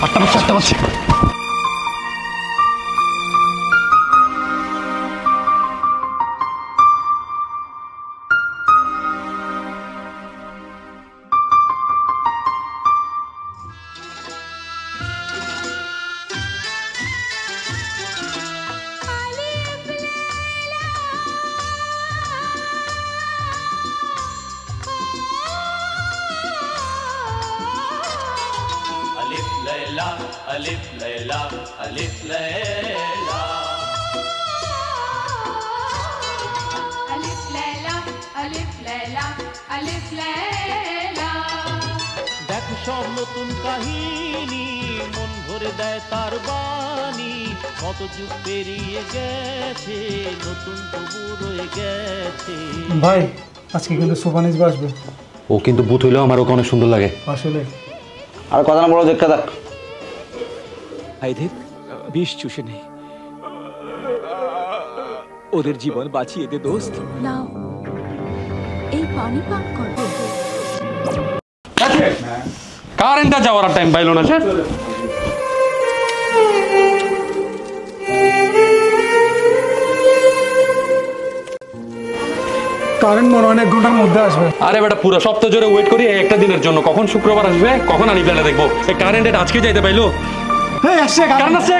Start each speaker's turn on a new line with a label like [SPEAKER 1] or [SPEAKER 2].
[SPEAKER 1] 8টা বাজছে।
[SPEAKER 2] ألف ليلى ألف ليلى ألف ليلى ألف ليلى ألف ليلى
[SPEAKER 3] দেখো সব নতুন কাহিনী মন ভরে দেয় তার বাণী কত যুগ পেরিয়ে গেছে নতুন তবু রয়ে গেছে।
[SPEAKER 4] ভাই আজকে কিন্তু সুপানিস বাসবে।
[SPEAKER 1] ও কিন্তু ভূত হইলেও আমার ওকে অনেক সুন্দর লাগে
[SPEAKER 4] আসলে
[SPEAKER 5] আর কথা না বলো দেখা দেখ
[SPEAKER 6] ভাই দেখ বিষ চুষে নে ওদের জীবন বাঁচিয়ে দে দোস্ত।
[SPEAKER 7] নাও এই পানি পান করো।
[SPEAKER 1] কারেন্টটা যাওয়ার টাইম পাইলো না স্যার।
[SPEAKER 4] কারেন্ট মনে হয় 1 ঘন্টার মধ্যে আসবে।
[SPEAKER 1] আরে বেটা পুরো সপ্তাহ জুড়ে ওয়েট করি একটা দিনের জন্য, কখন শুক্রবার আসবে কখন আনি প্ল্যানে দেখবো। এই কারেন্ট আজকে যাইতে পাইলো।
[SPEAKER 4] আসছে
[SPEAKER 1] কারেন্ট আসছে।